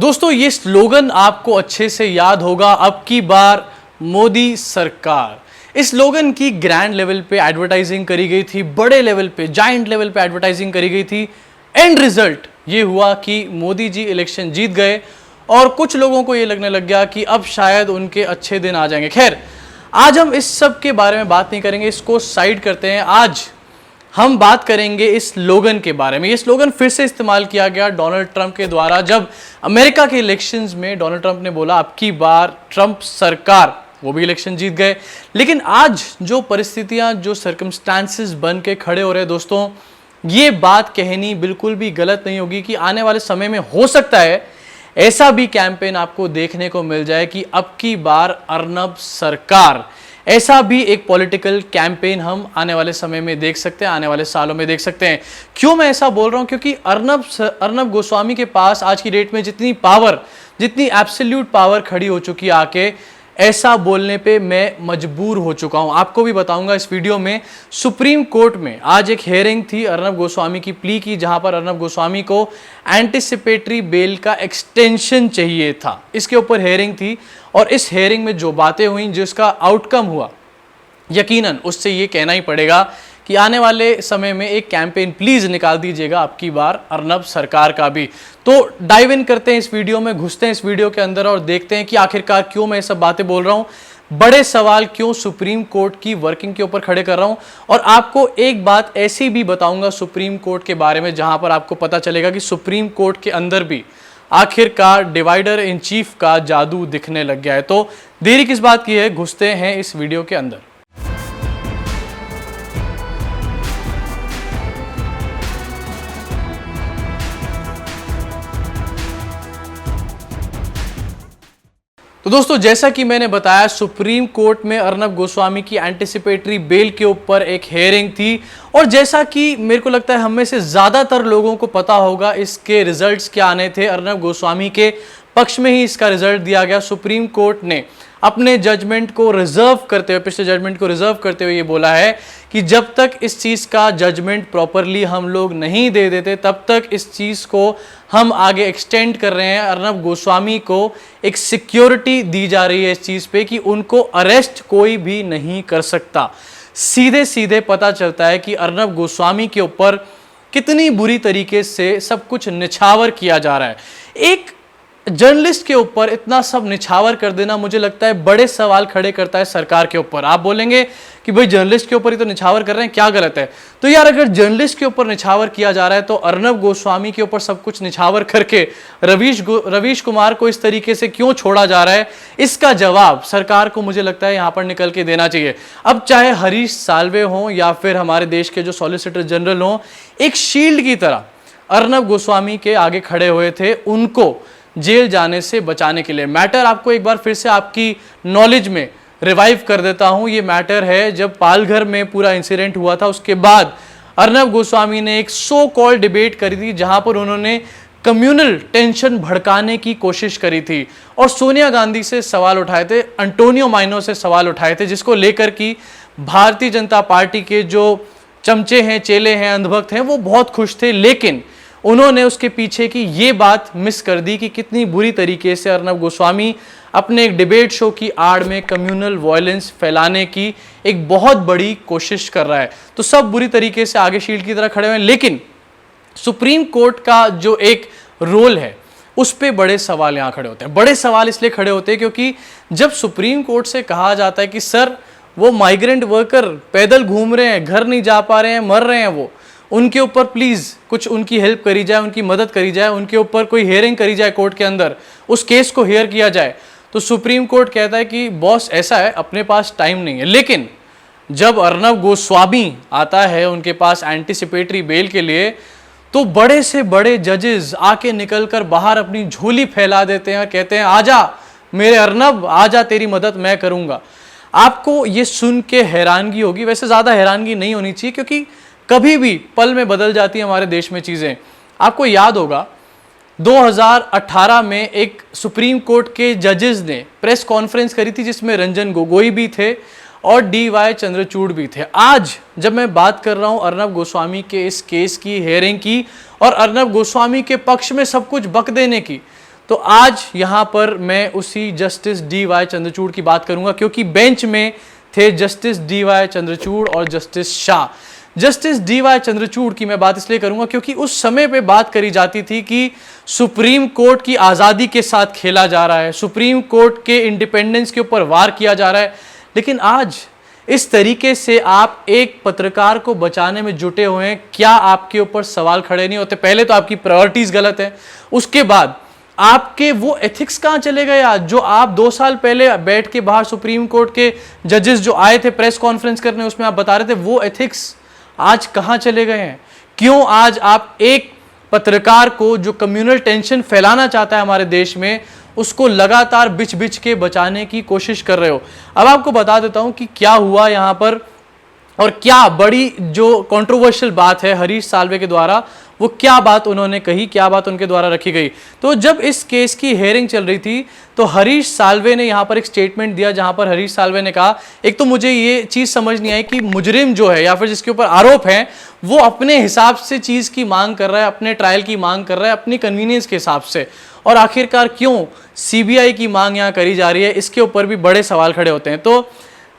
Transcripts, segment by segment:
दोस्तों ये स्लोगन आपको अच्छे से याद होगा, अब की बार मोदी सरकार। इस स्लोगन की ग्रैंड लेवल पे एडवर्टाइजिंग करी गई थी, बड़े लेवल पे, जाइंट लेवल पे एडवर्टाइजिंग करी गई थी। एंड रिजल्ट ये हुआ कि मोदी जी इलेक्शन जीत गए और कुछ लोगों को ये लगने लग गया कि अब शायद उनके अच्छे दिन आ जाएंगे। खैर, आज हम इस सब के बारे में बात नहीं करेंगे, इसको साइड करते हैं। आज हम बात करेंगे इस स्लोगन के बारे में। ये स्लोगन फिर से इस्तेमाल किया गया डोनाल्ड ट्रंप के द्वारा जब अमेरिका के इलेक्शंस में डोनाल्ड ट्रंप ने बोला अब की बार ट्रंप सरकार, वो भी इलेक्शन जीत गए। लेकिन आज जो परिस्थितियां, जो सर्कमस्टांसेस बन के खड़े हो रहे हैं दोस्तों, ये बात कहनी बिल्कुल भी गलत नहीं होगी कि आने वाले समय में हो सकता है ऐसा भी कैंपेन आपको देखने को मिल जाए कि अब की बार अर्नब सरकार, ऐसा भी एक पॉलिटिकल कैंपेन हम आने वाले समय में देख सकते हैं, आने वाले सालों में देख सकते हैं। क्यों मैं ऐसा बोल रहा हूं? क्योंकि अर्नब गोस्वामी के पास आज की डेट में जितनी पावर, जितनी एब्सोल्यूट पावर खड़ी हो चुकी है आके, ऐसा बोलने पे मैं मजबूर हो चुका हूं। आपको भी बताऊंगा इस वीडियो में। सुप्रीम कोर्ट में आज एक हियरिंग थी अर्नब गोस्वामी की प्ली की, जहां पर अर्नब गोस्वामी को एंटिसिपेटरी बेल का एक्सटेंशन चाहिए था। इसके ऊपर हियरिंग थी और इस हियरिंग में जो बातें हुई, जिसका आउटकम हुआ, यकीनन उससे ये कहना ही पड़ेगा कि आने वाले समय में एक कैंपेन प्लीज निकाल दीजिएगा अब की बार अर्नब सरकार का भी। तो डाइव इन करते हैं इस वीडियो में, घुसते हैं इस वीडियो के अंदर और देखते हैं कि आखिरकार क्यों मैं ये सब बातें बोल रहा हूं, बड़े सवाल क्यों सुप्रीम कोर्ट की वर्किंग के ऊपर खड़े कर रहा हूं। और आपको एक बात ऐसी भी बताऊंगा सुप्रीम कोर्ट के बारे में, जहां पर आपको पता चलेगा कि सुप्रीम कोर्ट के अंदर भी आखिरकार डिवाइडर इन चीफ का जादू दिखने लग गया है। तो देरी किस बात की है, घुसते हैं इस वीडियो के अंदर। तो दोस्तों, जैसा कि मैंने बताया, सुप्रीम कोर्ट में अर्नब गोस्वामी की एंटिसिपेटरी बेल के ऊपर एक हियरिंग थी और जैसा कि मेरे को लगता है हम में से ज्यादातर लोगों को पता होगा इसके रिजल्ट्स क्या आने थे। अर्नब गोस्वामी के पक्ष में ही इसका रिजल्ट दिया गया। सुप्रीम कोर्ट ने अपने जजमेंट को रिजर्व करते हुए, पिछले जजमेंट को रिजर्व करते हुए ये बोला है कि जब तक इस चीज का जजमेंट प्रॉपरली हम लोग नहीं दे देते, तब तक इस चीज को हम आगे एक्सटेंड कर रहे हैं। अर्नब गोस्वामी को एक सिक्योरिटी दी जा रही है इस चीज पे कि उनको अरेस्ट कोई भी नहीं कर सकता। सीधे सीधे पता चलता है कि अर्नब गोस्वामी के ऊपर कितनी बुरी तरीके से सब कुछ निछावर किया जा रहा है। एक जर्नलिस्ट के ऊपर इतना सब निछावर कर देना, मुझे लगता है बड़े सवाल खड़े करता है सरकार के ऊपर। आप बोलेंगे कि भाई जर्नलिस्ट के ऊपर ही तो निछावर कर रहे हैं, क्या गलत है? तो यार, अगर जर्नलिस्ट के ऊपर निछावर किया जा रहा है तो अर्नब गोस्वामी के ऊपर सब कुछ निछावर करके रवीश कुमार को इस तरीके से क्यों छोड़ा जा रहा है? इसका जवाब सरकार को मुझे लगता है यहां पर निकल के देना चाहिए। अब चाहे हरीश साल्वे हों या फिर हमारे देश के जो सॉलिसिटर जनरल हों, एक शील्ड की तरह अर्नब गोस्वामी के आगे खड़े हुए थे उनको जेल जाने से बचाने के लिए। मैटर आपको एक बार फिर से आपकी नॉलेज में रिवाइव कर देता हूं। ये मैटर है जब पालघर में पूरा इंसिडेंट हुआ था, उसके बाद अर्नब गोस्वामी ने एक सो कॉल डिबेट करी थी जहां पर उन्होंने कम्युनल टेंशन भड़काने की कोशिश करी थी और सोनिया गांधी से सवाल उठाए थे, एंटोनियो माइनो से सवाल उठाए थे, जिसको लेकर कि भारतीय जनता पार्टी के जो चमचे हैं, चेले हैं, अंधभक्त हैं, वो बहुत खुश थे। लेकिन उन्होंने उसके पीछे की ये बात मिस कर दी कि कितनी बुरी तरीके से अर्नब गोस्वामी अपने एक डिबेट शो की आड़ में कम्युनल वायलेंस फैलाने की एक बहुत बड़ी कोशिश कर रहा है। तो सब बुरी तरीके से आगे शील्ड की तरह खड़े हुए हैं, लेकिन सुप्रीम कोर्ट का जो एक रोल है उस पे बड़े सवाल यहां खड़े होते हैं। बड़े सवाल इसलिए खड़े होते हैं क्योंकि जब सुप्रीम कोर्ट से कहा जाता है कि सर, वो माइग्रेंट वर्कर पैदल घूम रहे हैं, घर नहीं जा पा रहे हैं, मर रहे हैं, वो उनके ऊपर प्लीज कुछ उनकी हेल्प करी जाए, उनकी मदद करी जाए, उनके ऊपर कोई हियरिंग करी जाए कोर्ट के अंदर, उस केस को हियर किया जाए, तो सुप्रीम कोर्ट कहता है कि बॉस ऐसा है, अपने पास टाइम नहीं है। लेकिन जब अर्नब गोस्वामी आता है उनके पास एंटिसिपेटरी बेल के लिए, तो बड़े से बड़े जजेस आके निकलकर बाहर अपनी झोली फैला देते हैं, कहते हैं आजा मेरे अर्नब, आजा, तेरी मदद मैं करूंगा। आपको ये सुन के हैरानगी होगी, वैसे ज्यादा हैरानगी नहीं होनी चाहिए क्योंकि कभी भी पल में बदल जाती है हमारे देश में चीजें। आपको याद होगा 2018 में एक सुप्रीम कोर्ट के जजेस ने प्रेस कॉन्फ्रेंस करी थी जिसमें रंजन गोगोई भी थे और DY चंद्रचूड़ भी थे। आज जब मैं बात कर रहा हूं अर्नब गोस्वामी के इस केस की हियरिंग की और अर्नब गोस्वामी के पक्ष में सब कुछ बक देने की, तो आज यहाँ पर मैं उसी जस्टिस डी.वाई. चंद्रचूड़ की बात करूंगा, क्योंकि बेंच में थे जस्टिस डी.वाई. चंद्रचूड़ और justice Shah. Justice D Y. Chandrachud की मैं बात इसलिए करूंगा क्योंकि उस समय पे बात करी जाती थी कि सुप्रीम कोर्ट की आज़ादी के साथ खेला जा रहा है, सुप्रीम कोर्ट के इंडिपेंडेंस के ऊपर वार किया जा रहा है। लेकिन आज इस तरीके से आप एक पत्रकार को बचाने में जुटे हुए हैं, क्या आपके ऊपर सवाल खड़े नहीं होते? पहले तो आपकी प्रायोरिटीज गलत है, उसके बाद आपके वो एथिक्स कहां चले गए? आज जो आप 2 साल पहले बैठ के बाहर सुप्रीम कोर्ट के जजेस जो आए थे प्रेस कॉन्फ्रेंस करने, उसमें आप बता रहे थे, वो एथिक्स आज कहां चले गए हैं? क्यों आज आप एक पत्रकार को जो कम्युनल टेंशन फैलाना चाहता है हमारे देश में, उसको लगातार बिच बिच के बचाने की कोशिश कर रहे हो? अब आपको बता देता हूं कि क्या हुआ यहां पर, और क्या बड़ी जो कंट्रोवर्शियल बात है हरीश साल्वे के द्वारा, वो क्या बात उन्होंने कही, क्या बात उनके द्वारा रखी गई। तो जब इस केस की हेयरिंग चल रही थी तो हरीश साल्वे ने यहां पर एक स्टेटमेंट दिया, जहां पर हरीश साल्वे ने कहा, एक तो मुझे ये चीज समझ नहीं आई कि मुजरिम जो है या फिर जिसके ऊपर आरोप है वो अपने हिसाब से चीज की मांग कर रहा है, अपने ट्रायल की मांग कर रहा है, अपनी कन्वीनियंस के हिसाब से, और आखिरकार क्यों सीबीआई की मांग यहां करी जा रही है, इसके ऊपर भी बड़े सवाल खड़े होते हैं। तो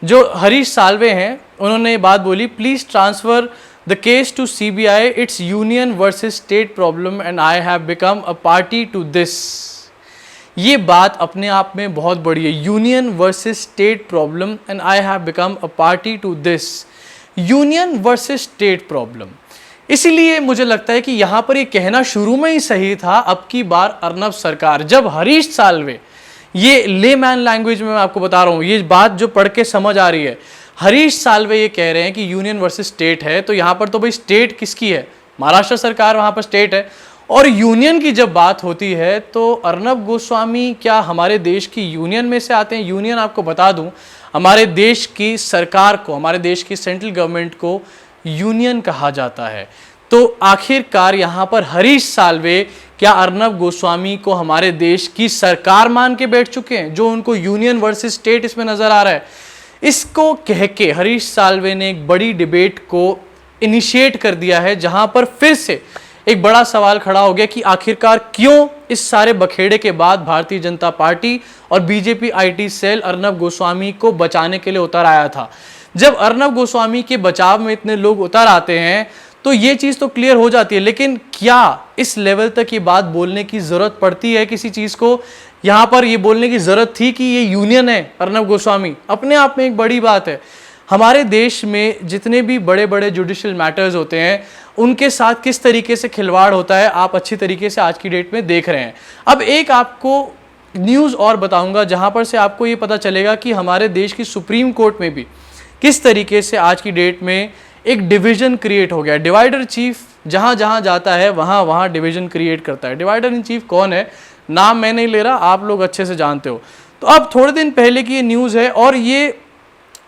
जो हरीश साल्वे हैं उन्होंने ये बात बोली, please transfer the case to CBI, it's union versus state problem and I have become a party to this. ये बात अपने आप में बहुत बड़ी है, union versus state problem and I have become a party to this. Union versus state problem, इसीलिए मुझे लगता है कि यहां पर ये कहना शुरू में ही सही था। अब की बार अर्नब सरकार, जब हरीश साल्वे, ये लेमैन लैंग्वेज में मैं आपको बता रहा हूं, ये बात जो पढ़ के समझ आ रही है, हरीश साल्वे ये कह रहे हैं कि यूनियन वर्सेस स्टेट है, तो यहां पर तो भाई स्टेट किसकी है? महाराष्ट्र सरकार, वहां पर स्टेट है। और यूनियन की जब बात होती है तो अर्नब गोस्वामी क्या हमारे देश की यूनियन में से आते हैं? यूनियन, आपको बता दूं, हमारे देश की सरकार को, हमारे देश की सेंट्रल गवर्नमेंट को यूनियन कहा जाता है। तो आखिरकार यहां पर हरीश साल्वे क्या अर्नब गोस्वामी को हमारे देश की सरकार मान के बैठ चुके हैं, जो उनको यूनियन वर्सेस स्टेट इसमें नजर आ रहा है? इसको कह के हरीश साल्वे ने एक बड़ी डिबेट को इनिशिएट कर दिया है, जहां पर फिर से एक बड़ा सवाल खड़ा हो गया कि आखिरकार क्यों इस सारे बखेड़े के बाद भारतीय जनता पार्टी और BJP IT cell Arnab Goswami को बचाने के लिए उतर आया था। जब अर्नब गोस्वामी के बचाव में इतने लोग उतर आते हैं तो ये चीज तो क्लियर हो जाती है, लेकिन क्या इस लेवल तक ये बात बोलने की जरूरत पड़ती है? किसी चीज को यहां पर ये बोलने की जरूरत थी कि ये यूनियन है अर्नब गोस्वामी? अपने आप में एक बड़ी बात है। हमारे देश में जितने भी बड़े बड़े जुडिशियल मैटर्स होते हैं, उनके साथ किस तरीके से खिलवाड़ होता है आप अच्छी तरीके से आज की डेट में देख रहे हैं। अब एक आपको न्यूज़ और बताऊंगा जहां पर से आपको ये पता चलेगा कि हमारे देश की सुप्रीम कोर्ट में भी किस तरीके से आज की डेट में एक डिवीजन क्रिएट हो गया। डिवाइडर चीफ जहां जहां जाता है वहां वहां डिवीजन क्रिएट करता है। डिवाइडर इन चीफ कौन है? नाम मैं नहीं ले रहा, आप लोग अच्छे से जानते हो। तो अब थोड़े दिन पहले की ये न्यूज़ है और ये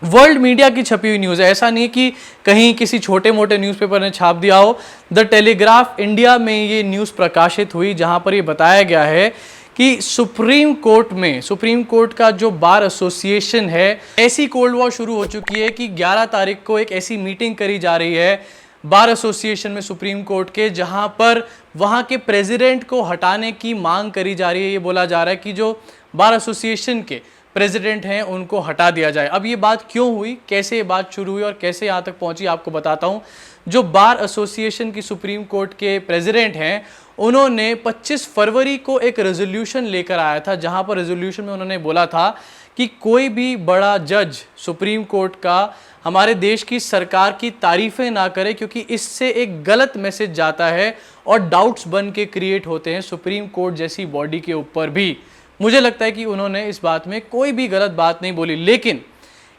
वर्ल्ड मीडिया की छपी हुई न्यूज़ है, ऐसा नहीं कि कहीं किसी छोटे मोटे न्यूज़पेपर ने छाप दिया हो। द टेलीग्राफ इंडिया में ये न्यूज़ प्रकाशित हुई, जहां पर ये बताया गया है कि सुप्रीम कोर्ट में, सुप्रीम कोर्ट का जो बार एसोसिएशन है, ऐसी कोल्ड वॉर शुरू हो चुकी है कि 11 तारीख को एक ऐसी मीटिंग करी जा रही है बार एसोसिएशन में सुप्रीम कोर्ट के, जहां पर वहां के प्रेसिडेंट को हटाने की मांग करी जा रही है। ये बोला जा रहा है कि जो बार एसोसिएशन के प्रेसिडेंट हैं उनको हटा दिया जाए। अब ये बात क्यों हुई, कैसे ये बात शुरू हुई और कैसे यहाँ तक पहुंची, आपको बताता हूँ। जो बार एसोसिएशन की सुप्रीम कोर्ट के प्रेसिडेंट हैं, उन्होंने 25 फरवरी को एक रेजोल्यूशन लेकर आया था, जहां पर रेजोल्यूशन में उन्होंने बोला था कि कोई भी बड़ा जज सुप्रीम कोर्ट का हमारे देश की सरकार की तारीफें ना करे, क्योंकि इससे एक गलत मैसेज जाता है और डाउट्स बन के क्रिएट होते हैं सुप्रीम कोर्ट जैसी बॉडी के ऊपर भी। मुझे लगता है कि उन्होंने इस बात में कोई भी गलत बात नहीं बोली, लेकिन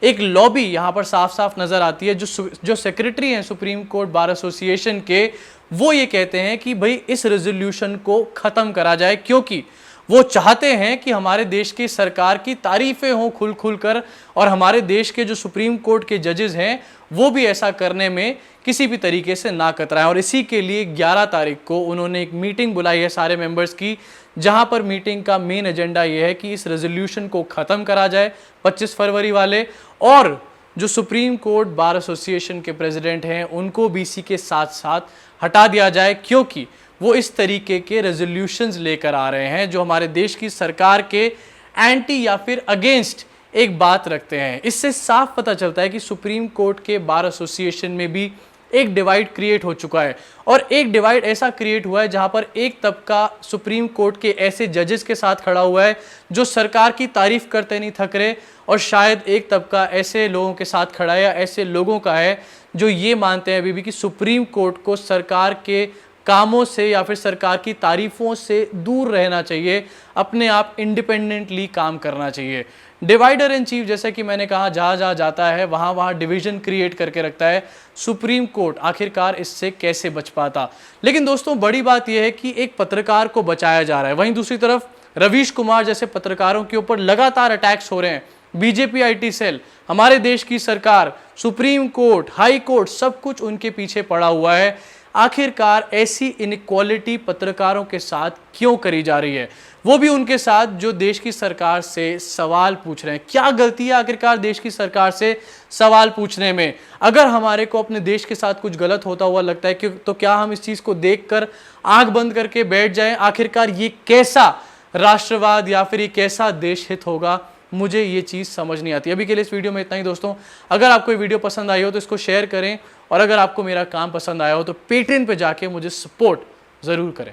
एक लॉबी यहाँ पर साफ साफ नजर आती है। जो सेक्रेटरी हैं सुप्रीम कोर्ट बार एसोसिएशन के, वो ये कहते हैं कि भाई इस रेजोल्यूशन को खत्म करा जाए, क्योंकि वो चाहते हैं कि हमारे देश की सरकार की तारीफें हों खुल खुल कर, और हमारे देश के जो सुप्रीम कोर्ट के जजेस हैं वो भी ऐसा करने में किसी भी तरीके से ना कतराएं। और इसी के लिए 11 तारीख को उन्होंने एक मीटिंग बुलाई है सारे मेंबर्स की, जहां पर मीटिंग का मेन एजेंडा ये है कि इस रेजोल्यूशन को खत्म करा जाए 25 फरवरी वाले, और जो सुप्रीम कोर्ट बार एसोसिएशन के प्रेसिडेंट हैं उनको भी इसी के साथ साथ हटा दिया जाए, क्योंकि वो इस तरीके के रेजोल्यूशंस लेकर आ रहे हैं जो हमारे देश की सरकार के एंटी या फिर अगेंस्ट एक बात रखते हैं। इससे साफ पता चलता है कि सुप्रीम कोर्ट के बार एसोसिएशन में भी एक डिवाइड क्रिएट हो चुका है, और एक डिवाइड ऐसा क्रिएट हुआ है जहां पर एक तबका सुप्रीम कोर्ट के ऐसे जजेस के साथ खड़ा हुआ है जो सरकार की तारीफ करते नहीं थक रहे, और शायद एक तबका ऐसे लोगों के साथ खड़ा है या ऐसे लोगों का है जो ये मानते हैं अभी भी कि सुप्रीम कोर्ट को सरकार के कामों से या फिर सरकार की तारीफों से दूर रहना चाहिए, अपने आप इंडिपेंडेंटली काम करना चाहिए। डिवाइडर इन चीफ, जैसे कि मैंने कहा, जहां जहां जाता है वहां वहां डिवीजन क्रिएट करके रखता है। सुप्रीम कोर्ट आखिरकार इससे कैसे बच पाता। लेकिन दोस्तों बड़ी बात यह है कि एक पत्रकार को बचाया जा रहा है, वहीं दूसरी तरफ रवीश कुमार जैसे पत्रकारों के ऊपर लगातार अटैक्स हो रहे हैं। बीजेपी आईटी सेल, हमारे देश की सरकार, सुप्रीम कोर्ट, हाई कोर्ट, सब कुछ उनके पीछे पड़ा हुआ है। आखिरकार ऐसी इनइक्वालिटी पत्रकारों के साथ क्यों करी जा रही है, वो भी उनके साथ जो देश की सरकार से सवाल पूछ रहे हैं। क्या गलती है आखिरकार देश की सरकार से सवाल पूछने में? अगर हमारे को अपने देश के साथ कुछ गलत होता हुआ लगता है कि तो क्या हम इस चीज को देखकर आंख बंद करके बैठ जाएं? आखिरकार ये कैसा राष्ट्रवाद या फिर ये कैसा देश हित होगा? मुझे ये चीज़ समझ नहीं आती। अभी के लिए इस वीडियो में इतना ही दोस्तों। अगर आपको ये वीडियो पसंद आई हो तो इसको शेयर करें, और अगर आपको मेरा काम पसंद आया हो तो पेट्रेन पे जाके मुझे सपोर्ट ज़रूर करें।